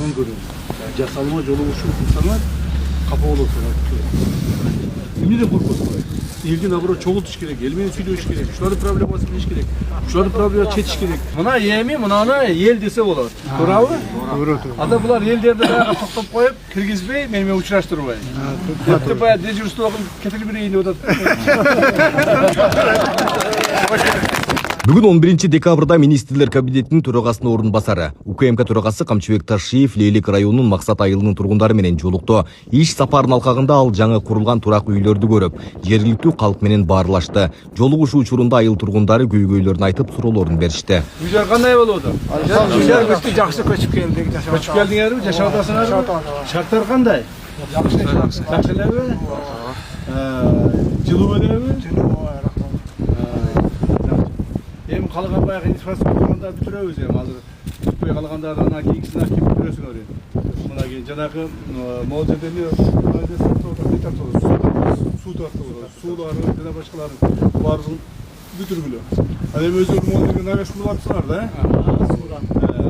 жаман көрөм. Жасалма жолугушуу кылсаңар капа болосуңар. Эмнеден коркосуңар? Элдин наоборот чогултуш керек, эл менен сүйлөшүш керек, ушулардын проблемасын билиш керек, ушулардын проблемасын чечиш керек. Мына эми мынаны эл десе болот. Туурабы? Туура. Анда булар элдерди дагы токтоп коюп, киргизбей, мени учураштырбай. Депти баягы дежурствогун кетирип берейин деп атат. Бүгүн 11 декабрда министрлер кабинетинин төрагасынын орун басары, УКМК төрагасы Камчыбек Ташиев Лейлик районунун Максат айылынын тургундары менен жолукту. Иш сапарынын алкагында ал жаңы курулган турак үйлөрдү көрүп, жергиликтүү калк менен баарлашты. Жолугушуу учурунда айыл тургундары көйгөйлөрүн айтып, суроолорун беришти. Үйлөр кандай болуп атат? Үйлөр өтө жакшы көчүп келдик, жашап. Көчүп келдиңерби? Жашап атасыңарбы? Шарттар кандай? Жакшы. Жакшы элеби? Жылуу элеби? Эми калган баягы инфраструктураны бүтүрөбүз эми азыр. Бүтпөй калгандарын кийинкисин ким бүтүрөсүңөр эми. Мына кийин жанагы могул жерден суу тартып, суулары жана башкаларын баарын бүтүргүлө. Ал эми өзүңөр могул навес кылып атсыңар да?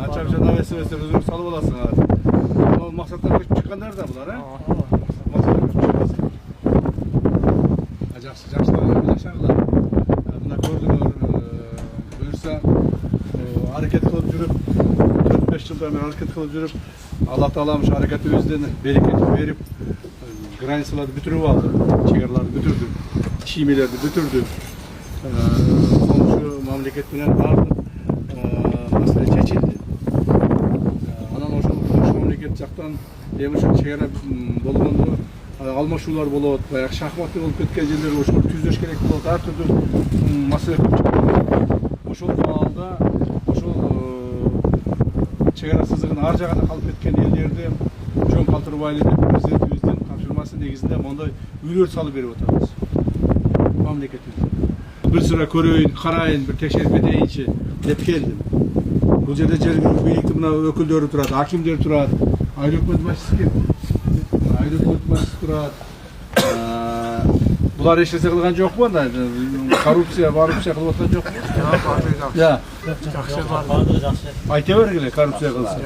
Анча навес өзүңөр салып аласыңар. Ал максаттар көчүп чыккандар да булар, Жакшы жашагыла. Мына көрдүңөр hareket kılıp жүрүп 4-5 жылдан бeri hareket kılıp жүрүп Allah Taalamış hareketibизден берекет берип границаларды бүтүрүп алды, чегарларды бүтүрдү, чиймелерди бүтүрдү. Сонушу мамлекет менен бардык маселе чечилди. Анан ошол мамлекет жактан эми ушул чегара болгондо алмашуулар болот, баягы шахматтын болуп кеткен жерлер ошол түзөш керек болот, ар түрдүү маселе көп чыгат. Ошол маалда ошол чегара сызыгынын ар жагына калып кеткен элдерди жөн калтырбайлы деп президентибиздин тапшырмасы негизинде мондай үйлөр салып берип атабыз. Мамлекетибиз. Бир sıra көрөйүн, карайын, бир текшерип кетейинчи деп келдим. Бул жерде жергиликтүү бийликтин мына өкүлдөрү турат, акимдер турат, айыл өкмөт башчысы ким? Айыл өкмөт башчысы турат. Bular eşlese kılgan yok mu anda? Korrupsiya kılıp atkan yok mu? Ya. Ayta vergile korrupsiya kılsın.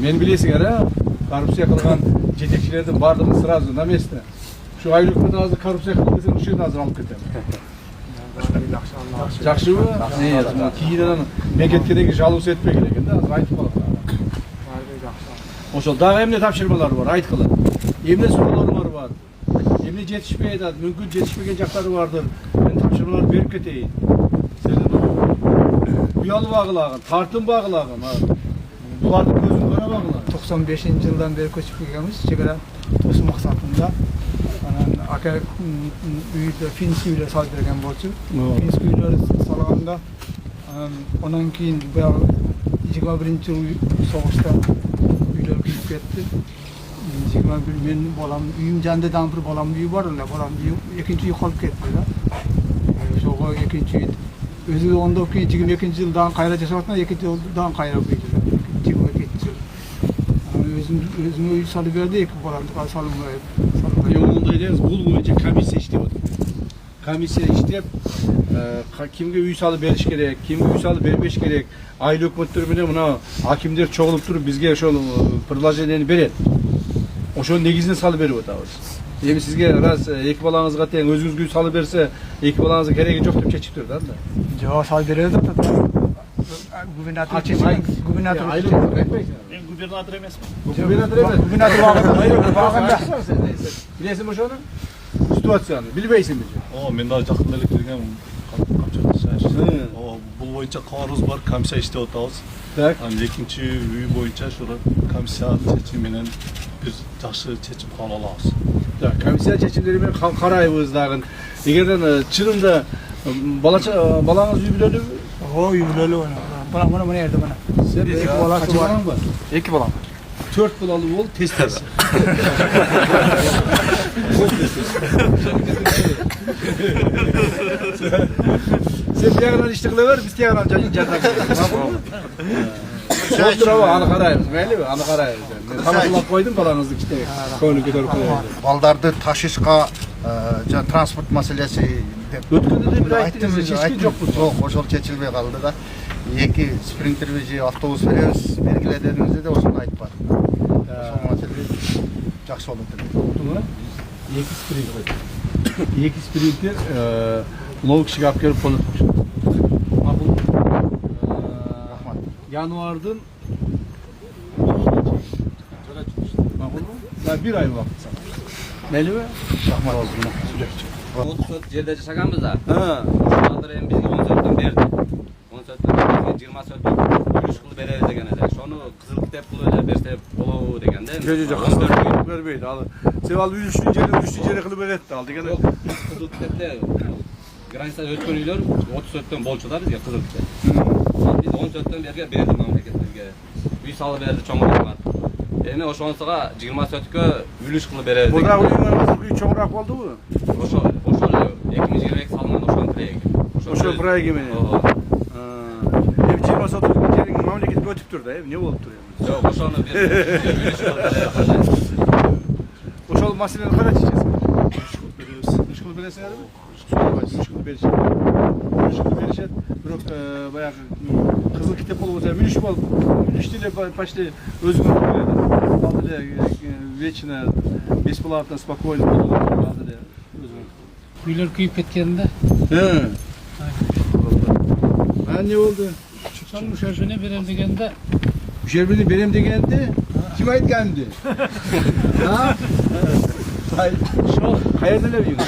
Men bilesing ara, korrupsiya kılgan jetekçilerden bardığını sırası na mesle. Şu aylık mı azı korrupsiya kılıp desem uşun azı alıp ketem. Жақсы mı? Ne yazım? Kiyiden meketkedeki жалуус etmek gereken de azı aytıp alıp. Oşol dağ emne tapşırmaları var, aytkılar. Emne soruları var. Emne жетишпей атат, мүмкүн жетишпеген жактары бардыр. Мен тапшырмалар берип кетейин. Сенин уялбагылагын, тартынбагылагын, булардын көзүн карабагылагын. 95-жылдан бери көчүп келгенбиз, чегара тосуу максатында. Анан ака үйдө финский үйлөр салып берген болчу. Финский үйлөр салганда анан кийин баягы 21-жыл согушта үйлөр күйүп кетти. 21 men bolam uyum jandadan bir bolam uyu bor unda bolam ikinci uy qolib ketdi da. Şoga ikinci uy özü onda ki 22-жылдан кайра жашап атқан, экинчи жылдан кайра үйдү. 22 жыл. Өзүм уй салып берди, эки боламды салмай. Мындай деңиз, бул боюнча комиссия иштеп атат. Комиссия иштеп, кимге уй салып бериш керек, кимге уй салып бербеш керек, айыл өкмөттөр менен мына акимдер чогулуп туруп бизге ошол предложениени берет. Ошол негизинен салып берип атабыз. Эми сизге раз эки балаңызга тең өзүңүзгө үй салып берсе, эки балаңызга кереги жок деп чечиптир да анда. Жок, салып берет атат. Губернатор чечкен. Губернатор айтпайсың. Мен губернатор эмесмин. Губернатор эмес. Губернатор багында. Билесиңби ошону? Ситуацияны билбейсиңби? Мен да жакында эле киргем. Бул боюнча кабарыбыз бар, комиссия иштеп атабыз. Так. Экинчи үй боюнча ошол комиссия чечими менен бир жакшы чечим кабыл алабыз. Так, комиссия чечимдери менен карайбыз дагы. Эгерден чынында балаңыз үй бүлөлүүбү? Үй бүлөлүү. Мына жерде мына. Сен эки баласы барбы? Эки балам. 4 балалуу бол тез. Sen tiyagынан ишти кыла бер, биз тiyagынан жардам беребиз. Солтурабы, аны карайбыз, мейлиби? Аны карайбыз. Мен тамашалап койдум балаңызды кичине көңүл көтөрүп коёюн. Балдарды ташышка транспорт маселеси деп өткөндө да бир айттыңыз, чечкен жокпуз. Жок, ошол чечилбей калды да. Эки спринтер же автобус беребиз, белгиле дедиңиз да ошол жакшы болот деп. Тоқтыңа екі спринтер. Екі спринтер мынау кішіге алып келіп қонатпақшы. Мақұл. Рахмат. Январдың мақұл ма? Bir ай уақыт саған. Мәлі бе? Рахмат. Отыз жерде жашаганбыз да. Азыр эми бизге 14төн берди. 14төн бизге 20 сөттөн үлүш кылып беребиз деген эле. Шону кызыл китеп кылып эле берсе болобу дегенде. Жоқ, бербейді. Сен ал үлүштүн жери кылып берет ал деген. Кызыл китепте границада өткөн үйлөр 34төн болчу да бизге кызыл китеп. Биз 14төн берге берди мамлекет бизге. Үй салып берди чоңураак. Эми ошонусуга 20 сөткө үлүш кылып беребиз. Burada үй чоңураак болду бу? Ошо 2022 салынган ошонун тилеги. Ошо проект менен. Эми 20 соток жерин мамлекетке өтүп тур да, эмне болуп тур эми? Жок, ошону берди. Ошол маселени кандай чечесиң? 3 кылып бересиңерби? 3 кылып беришет. Бирок баягы кызыл китеп болуп отса, мүлүш болуп, мүлүш деле почти өзүңөр берет. Ал деле вечно бесплатно, спокойно болуп атат, ал деле өзүңөр. Үйлер күйіп кеткенде Не болду? соның үшеуіне берем дегенде Жербini берем дегенде kim aytgandı? Ha? ошол Каерде эле үйүң?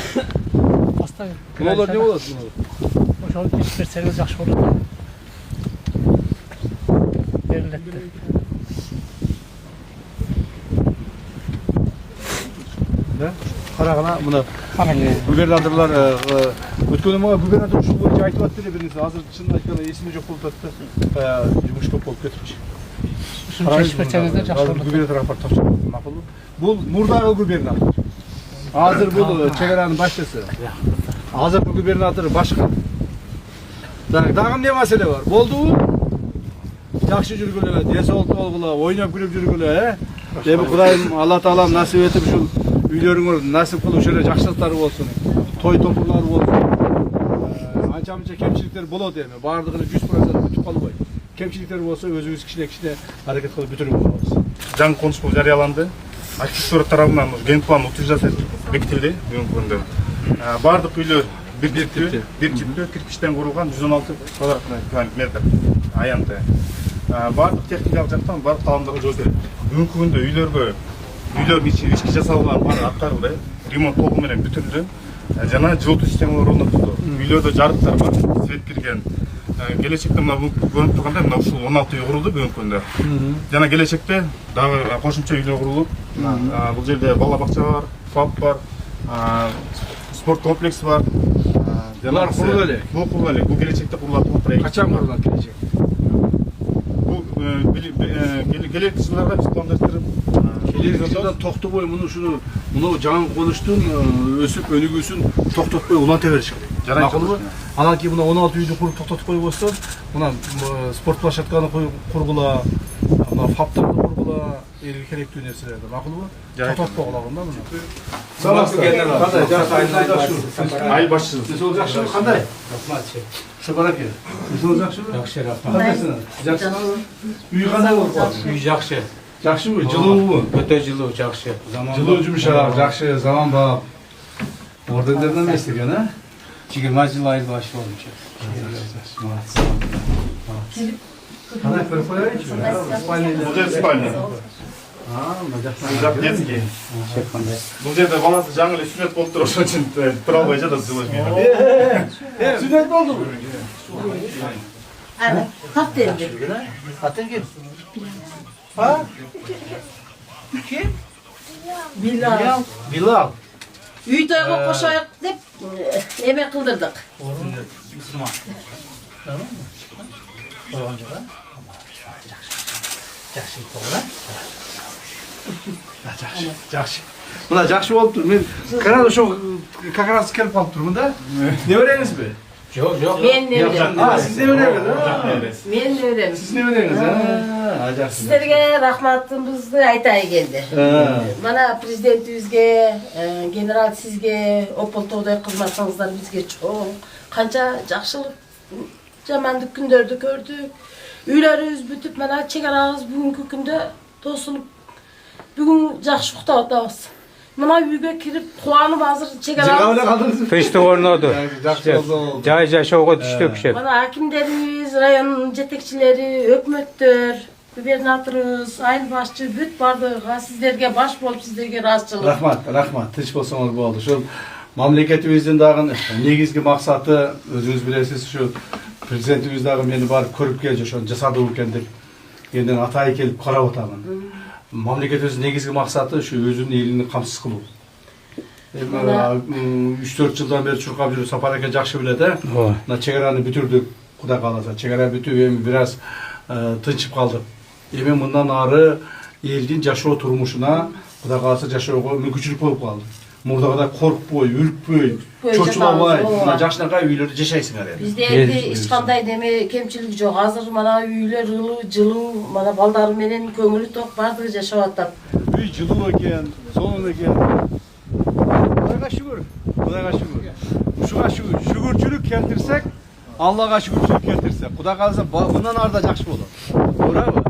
баста Булар не болот? ошол иш берсеңиз жакшы болот берилет Да? Карагана мына губернаторлар өткөн мага губернатор ушул боюнча айтып атты эле бир нерсе. Азыр чынын айтканда эсиме жок болуп атты. Жумуш көп болуп кетипчи. ушунча иш берсеңиздер жакшы болот Губернатор апарып тапшырды. Макулбу? Бул мурдагы губернатор. Азыр бул чек аранын башчысы. Азыркы губернатор башка. Так, дагы эмне маселе бар? Болдубу? Жакшы жүргүлө, ден соолуктуу болгула, ойноп күлүп жүргүлө, Эми Кудайым Алла Таалам насип этип ушул үйлөрүңөр насип кылып ошол эле жакшылыктары болсун. Той топурлар болсун. Анча-мынча кемчиликтер болот эми. Бардыгын 100% бүтүп калбайт. Кемчиликтер болсо өзүбүз кичине аракет кылып бүтүрүп болобуз. Жаңы конкурс жарыяланды. Архитектура тарабынан генплан утверждация бекитилди бүгүнкү күндө. Бардык үйлөр бир типтүү кирпичтен курулган 116 квадратный метр аянты. Бардык техникалык жактан бардык талаптарга жооп берет. Бүгүнкү күндө үйлөрдүн ички жасалган баары аткарылды. Ремонт толугу менен бүтүрүлдү. Жана жылытуу системалары орнотулду. Үйлөрдө жарыктар бар, свет кирген. Келечекте мына көрүнүп тургандай мына ушул 16 үй курулду бүгүнкү күндө. Жана келечекте дагы кошумча үйлөр курулуп, бул жерде бала бакча бар, ФАП бар, спорт комплекси бар. Булар курулду эле. Бул курулду эле. Бул келечекте курулат проект. Качан курулат келечек? Бул келечек жылдарга пландастырып, Келечек жылда токтобой муну жаңы конуштун өсүп өнүгүүсүн токтотпой уланта бериш керек. Макулбу? Анан кийин мына 16 үйдү куруп токтотуп койбостон, мына спорт площадканы кургула, мына ФАПтарды кургула, элге керектүү нерселерди. Макулбу? Токтотпогула мына. Саламатсызбы генерал? Кандай? Жакшы. Ай башчысы. Сол жакшыбы? Кандай? рахмат Шабараке. Сол жакшыбы? жакшы рахмат Кандайсың? Жакшыбы? Үй кандай болуп калды? үй жакшы Жакшыбы? Жылуубу? өтө жылуу жакшы Жылуу жумшак, жакшы, заманбап. Ордендерден эмес экен, 20 жыл айырбашы болчу Кандай көрүп коелучу? Бул жер спальня. Бул жак детский. Бул жерде баласы жаңы эле сүнөт болуп туруп, ошон үчүн тура албай жатат жылуу. Сүнөт болдубу? Ana, kaptendir. Атын ким? Ha? Kim? Bilal. Bilal. Üy toyga koşayık dep emek kıldırdık. Müslüman tamam mı? Oyuncular жақсы Жакшы. Мына жакшы болуп тур. Мен карады ошо как раз келип калып турмун да. Не береңизби? жоқ жоқ Men ne bileyim. Siz ne berеңиz? Men ne bileyim. Siz ne berеңiz? Жакшы. Sizlerge rahmatımızı aytay geldi. Mana prezidentibizge, general sizge, Opolto'da kızmatsanızlar bizge çok. Kança jakşılık, jamanlık gündördü gördük. Üyleriz bütüp mana çekarağız bugünkü günde tosulуп Bugün жақсы ұйықтап атабыз. Mına үйге kirip қуанып азыр чегелабыз. Тынчтык орноду. Жай жашоого түштү киши. Mana hakimlerimiz, rayonun жетекчилери, өкмөттөр, губернаторубуз, айыл башчы бүт бардыгы сиздерге баш болуп сиздерге ыраазычылык. Рахмат, тынч болсоңуз болду. Ушул мамлекетибиздин дагы негизги максаты өзүңүз билесиз, ушу президентибиз дагы мени барып көрүп келди, ошону жасады экен деп. Энден атайы келип карап атамын. Мамлекетибиздин негизги максаты ушу өзүнүн элин камсыз кылуу. 3-4 жылдан бери чуркап жүрүп Сапар аке жакшы билет, мына чегараны бүтүрдүк, Кудай кааласа. Чегара бүтүп эми бир аз тынчып калдык. Эми мындан ары элдин жашоо турмушуна, Кудай кааласа жашоого мүмкүнчүлүк болуп калды. Мурдагыдай коркпой, үркпөй, чочулабай, мына жакшынакай үйлөрдө жашайсыңар эми. Бизде эми эч кандай неме кемчилик жок. Азыр мына үйлөр ылуу, жылуу, мана балдары менен көңүлү ток бардыгы жашап атат. Үй жылуу экен, сонун экен. Кудайга шүгүр, Кудайга шүгүр. Ушуга шүгүр, шүгүрчүлүк келтирсек, Аллага шүгүрчүлүк келтирсек, Кудай кааласа мындан ары да жакшы болот. Туурабы?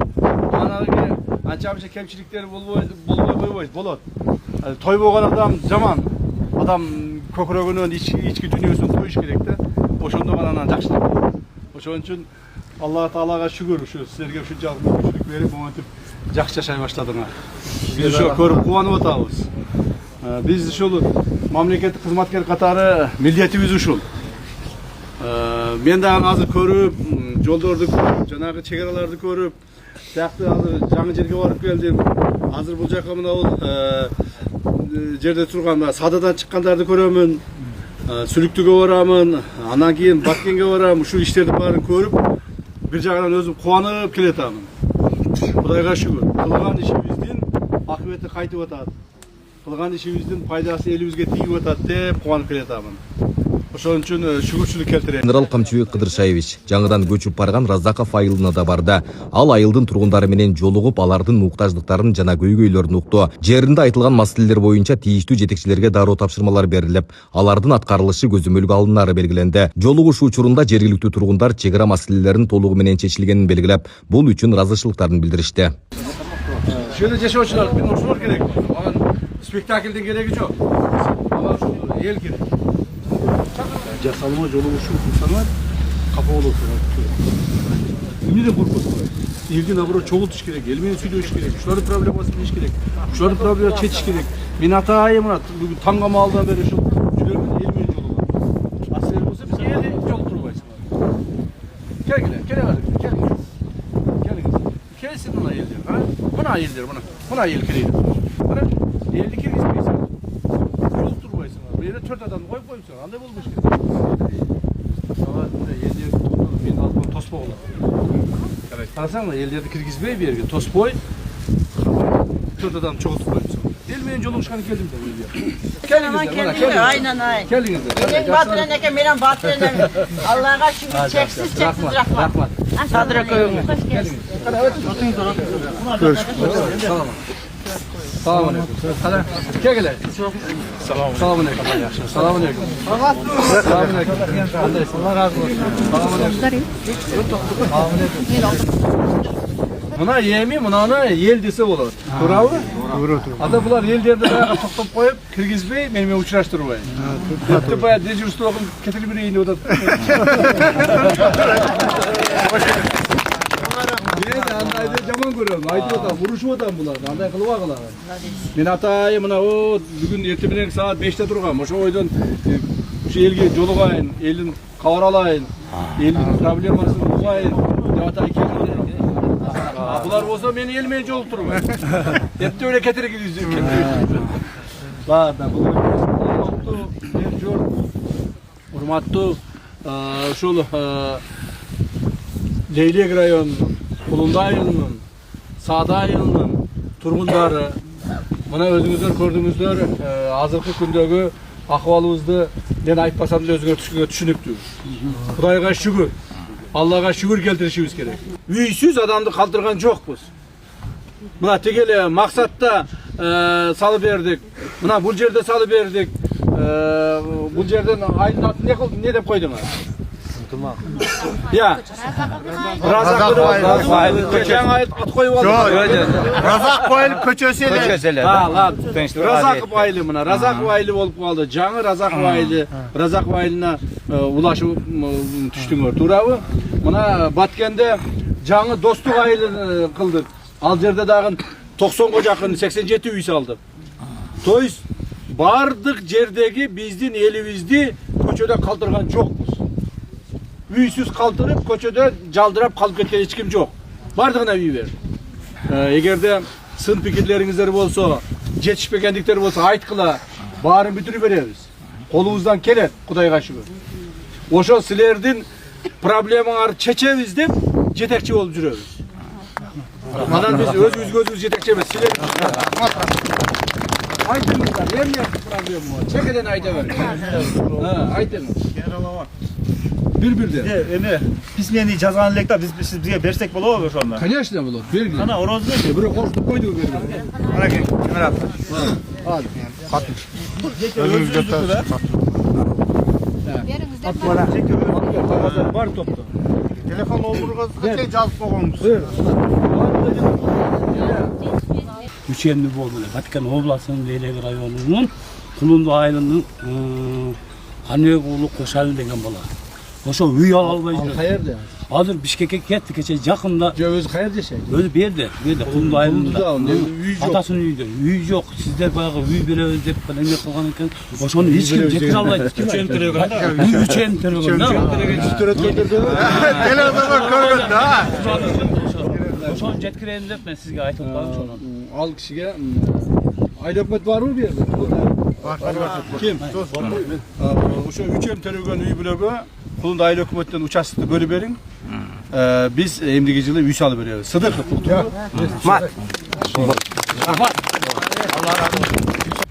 Анагы анча-мынча кемчиликтер болбой койбойт, болот. Той болгон адам жаман. Адам көкүрөгүнөн ички дүйнөсүн коюш керек да. Ошондо гана анан жакшылык болот. Ошон үчүн Алла Таалага шүгүр, ушу силерге ушунчалык мүмкүнчүлүк берип, монтип жакшы жашай баштадыңар. Биз ошо көрүп кубанып атабыз. Биз ушул мамлекеттик кызматкер катары милдетибиз ушул. Мен дагы азыр көрүп, жолдорду көрүп, жанагы чегараларды көрүп, тияқты азыр жаңы жерге барып келдим. Азыр бул жака мына жерде турган сададан чыккандарды көрөмүн. Сүлүктүгө барамын, анан кийин Баткенге барам, ушул иштердин баарын көрүп, бир жагынан өзүм кубанып келатамын. Кудайга шүгүр. Кылган ишибиздин акыбети кайтып атат. Кылган ишибиздин пайдасы элибизге тийип атат деп кубанып келатамын. Ошон үчүн шүгүрчүлүк келтирем. Генерал Камчыбек Кыдыршаевич жаңыдан көчүп барган Разаков айылына да барды. Ал айылдын тургундары менен жолугуп, алардын муктаждыктарын жана көйгөйлөрүн укту. Жеринде айтылган маселелер боюнча тийиштүү жетекчилерге дароо тапшырмалар берилип, алардын аткарылышы көзөмөлгө алынары белгиленди. Жолугушуу учурунда жергиликтүү тургундар чегара маселелерин толугу менен чечилгенин белгилеп, бул үчүн ыраазычылыктарын билдиришти. Şöyle жашоочулар, мен ошолор керек. Мага спектакльдин кереги жок. Мага эл керек. Жасалма жолугушуу кылсаңар капа болосуңар. Эмнеден коркосуңар? Элди наоборот чогултуш керек, эл менен сүйлөшүш керек, ушулардын проблемасын билиш керек, ушулардын проблемасын чечиш керек. Мен атайын мына бүгүн таңга маалдан бери ушул жүрөмүн эл менен жолугам. Асыл болсо биз элди жолтурбайсыңар. Келиңиз. Келсин мына элдер, мына элдер, мына эл келет. Мына элди киргизбейсиң. Жолтурбайсыңар. Бу жерде 4 адамды коюп коюпсуңар. Андай болбош керек. Мен алдыма тоспой болот. Карасаң, элдерди киргизбей бу жерге тоспой 4 адам чогултуп коюпсуң. Эл менен жолугушканы келдим да бу жерге. Келиңиздер, Aynen aynen. келиңиздер. Benim batıran eke, benim batıran Allah'a şükür çeksiz rahmat. Sadra koyun. Salam aleyküm. Gel. Salam aleyküm. Salam aleyküm. Salam aleyküm. Allah razı olsun. Salam aleyküm. Mına yemi, mınаны ел десе болот. Туурабы? Туура. Ата булар элдерди баягы токтоп коюп, киргизбей, мени менен учураштырбай. Типти баягы дежурствогун кетирип берейин деп атат. Мен андайды жаман көрөм. Айтып атам, урушуп атам буларды. Андай кылып агыла. Мен атайын мына бүгүн эртең менен саат 5те тургам. Ошо ойдон ушу элге жолугайын, элдин кабар алайын, элдин проблемасын угайын деп атайын келдим. Булар болсо мени эл менен жолуктурбайт. Эптеп эле кетиргизип кетти. Ладно, бул урматтуу ушул Leylek rayonunun, Kulunday ayılının, Sağda ayılının turgundары, mına özüңүздөр көрдүңүздөр, азыркы күндөгү акыбалыбызды мен айтпасам да өзүңөр түшүнүктүү. Кудайга шүгүр, Аллага шүгүр келтиришибиз керек. Үйсүз адамды калтырган жокпуз. Мына тегеле максатта салып бердик. Мына бул жерде салып бердик. Бул жерден айдын атын не деп койдуңар? Ya. Razak at koyup aldı. Razak koyulup köçöseli. Ha lan. Razak aylımına, Razak aylı olup kaldı. Жаңы Razak aylı, Razak aylına ulaşıp düştüңөр. Туурабы? Мына Баткенде жаңы Достук айылын кылдык. Ал жерде дагы 90 жакын 87 үй салдык. То есть бардык жердеги биздин элибизди көчөдө калтырган жокпуз. Үйсүз калтырып, көчөдө жалдырап калып кеткен эч ким жок. Бардыгына үй берди. Эгерде сын пикирлериңиздер болсо, жетишпегендиктер болсо айткыла, баарын бүтүрүп беребиз. Колубуздан келет, Кудайга шүгүр. Ошол силердин проблемаңарды чечебиз деп жетекчи болуп жүрөбүз. Анан биз өзүбүзгө жетекчи эмес, силер айтыңыздар, эмне проблема бар? Чекеден айта бериңиз. Айтыңыз. Бир-бирден. Эми письменный жазган элек да биз бизге берсек болобу ошону? Конечно болот. Бергиле. Ана орозду Бирөө коркутуп койду берди. Ана кел. Ал. Бар топто. Телефон номурга качан жазып койгонбуз. Üçemli boldu. Batken oblasının Leylek rayonunun Kulundu ayılının Hanök ulu Koşalı degen bola. Oşo üy albay жүрөт. Каерде? Hazır Bişkek'e ketти keçe jakında. Өзү каерде жашайт? Özü berdi. Kulundu ayılında. Üy жок. Atasının üydü. Üy jok. Sizler bayağı üy berебиз деп эме кылган экен. Ошону эч ким жеткире албайт. Üçem тереген. Üçem тереген. Telefonu көргөн да. Ошону жеткирейин деп мен сизге айтып атпадым ошону. Ал кишиге айдапмет барбы бу жерде? Ким? Ошо Üçem тереген үй бүлөгө Kulundu айыл өкмөттөн участокты бөлүп бериң. Биз эмдиги жылы үй салып беребиз. Сыдыков.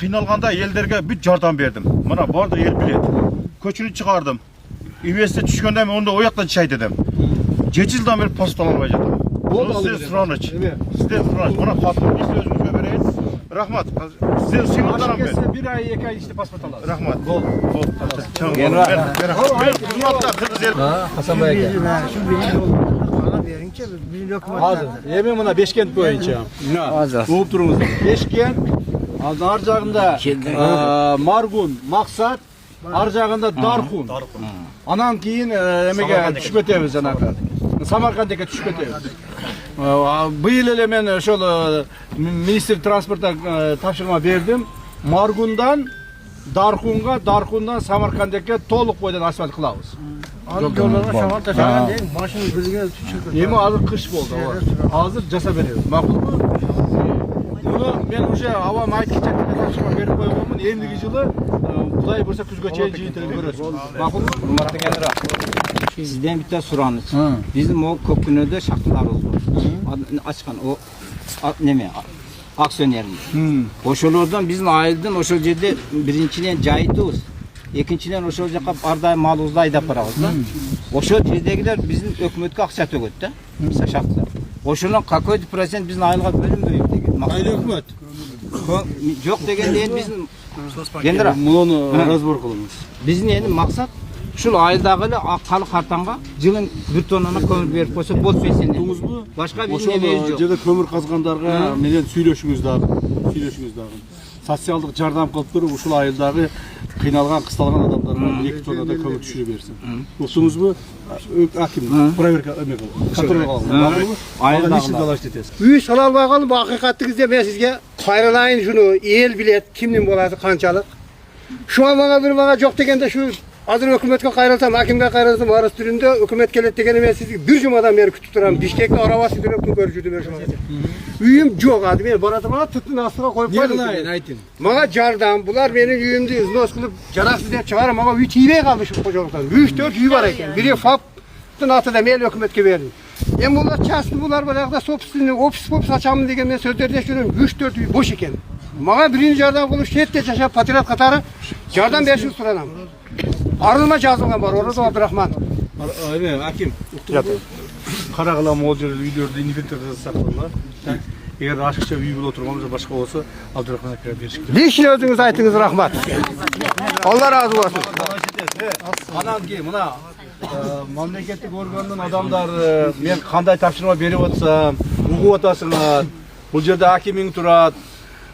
Кыйналганда элдерге бүт жардам бердим. Мына барды эл билет. Көчүнү чыгардым. Üniversite түшкөндө мен онда ояктан чай дедим. 7 жылдан бери пост ала албай жатам. Сиздер сураныч. Сиздер сураныч. Мына хатын өзүңүзгө берейин. Рахмат. Сиздер сыймактарам мен. 1 ай 2 ай ичинде паспорт аласыз. Рахмат. Болду. Кызматта кыргыз эл. Хасанбай аке. Азыр. Эми мына Бешкент боюнча. Угуп туруңуздар. Бешкент, ар жагында Маргун, Максат, ар жагында Дархун. Анан кийин эмеге түшүп кетебиз жанагы. Самаркандга түшүп кетебиз. Быйыл эле мен ошол министр транспортта тапшырма бердим. Маргундан Дархунга, Дархундан Самаркандга толук бойдон асфальт кылабыз. Жолдорго шамал ташаган дейм, машина бизге түшүп. Эми азыр кыш болду. Азыр жасап беребиз. Макулбу? Муну мен уже авам айткыча тапшырма берип койгонмун. Эмдиги жылы Кудай буйрса күзгө чейин жыйынтырып көрөсүз. Макулбу? Урматтуу генерал. Сизден бите сураныч. Биздин о көп күнөдө шахталарыбыз бар. Ачкан о неме акционерimiz. Ошолордон биздин айылдан ошол жерде биринчиден жайытыбыз. Экинчиден ошол жака ар дайым малыбызды айдап барабыз да. Ошол жердегилер биздин өкмөткө акча төгөт да. Шахталар. Ошонун какой-то процент биздин айылга бөлүнбөйт деген. Айыл өкмөт. Жок дегенден биздин генерал муну разбор кылыңыз. Биздин эми максат ушул айылдагы эле калык картанга жылын 1 тоннаны көмүр берип койсо болуп кетсин. Туңузбу? Башка биздин эмебиз жок. Жерде көмүр казгандарга менен сүйлөшүңүз дагы. Социалдык жардам кылып туруп ушул айылдагы кыйналган, кысталган адамдарга 2 тоннада көмүр түшүрүп берсин. Уктуңузбу? Аким, проверка эме кылып. Контролго алган. Айылда ишин талаш этесиз. Үй сала албай калдым, акыйкатты кезде мен сизге кайрылайын шуну, эл билет, кимдин боласы канчалык. Шуга мага жок дегенде шу азыр өкмөткө кайрылсам, акимге кайрылсам, арыз түрүндө өкмөт келет дегени мен сизди бир жумадан бери күтүп турам. Бишкекте арабасы менен күн көрүп жүрдүм ошол. Үйүм жок, ады мен баратам, түтүн астыга коюп койдум. Айтын. Мага жардам, булар менин үйүмдү износ кылып жараксыз деп чыгарып, мага үй тийбей калды ушул кожолуктан. 3-4 үй бар экен. Бири ФАПтын атында мен өкмөткө бердим. Эми булар частный, булар баягыда собственный офис ачамын деген мен сөздөрдө жүрөм. 3-4 үй бош экен. Мага биринчи жардам кылып, шетте жашап, патриот катары жардам беришиңизди суранам. Арызыма жазылган бар, Орозов Абдрахман. Эме, Аким, карагыла могул жер үйлөрдү инвентарда сакталган. Эгер ашыкча үй боло турган болсо, башка болсо, Абдрахман акеге беришик. Лично өзүңүз айтыңыз, рахмат. Алла разы болсун. Анан кийин мына Мамлекеттик органдын адамдары мен кандай тапшырма берип атсам, угуп атасыңар. Бул жерде акимиң турат,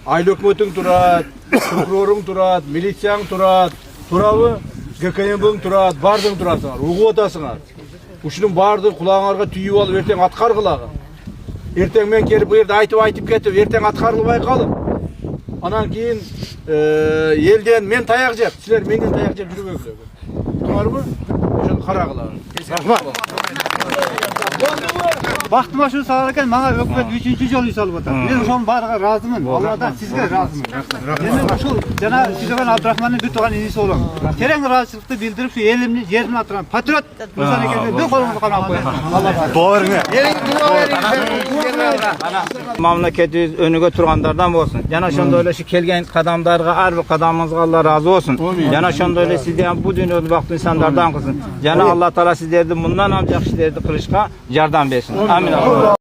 айыл өкмөтүң турат, прокуроруң турат, милицияң турат, туурабы? ГКМБң турат, бардың турасыңар, угуп атасыңар. Ушунун баардыгын кулагыңарга түйүп алып эртең аткаргылагы. Эртең мен келип бу жерде айтып кетип, эртең аткарылбай калып. Анан кийин элден мен таяк жеп, силер менден таяк жеп жүрбөңүздөр. Туурабы? Ошону карагыла. Рахмат. Бактыма ушул салар экен, мага өкмөт 3-чү жолу үй салып атат. Мен ошонун баарыга ыраазымын. Алладан сизге ыраазымын. Мен ушул жана Сүзөгөн Абдрахмандын бир тууган иниси болом. Терең ыраазычылыкты билдирип, шу элимни, жеримни атырган патриот мырзан экенин бир колуңузду кана алып коюңуз. Доо бериңер. Мамлекетибиз өнүгө тургандардан болсун. Жана ошондой эле келген кадамдарга ар бир кадамыңызга Алла разы болсун. Жана ошондой эле сизден бу дүйнөдө бактын инсандардан кылсын. Жана Алла Таала сиздерди мындан ам жакшы иштерди кылышка жардам берсин. Амин.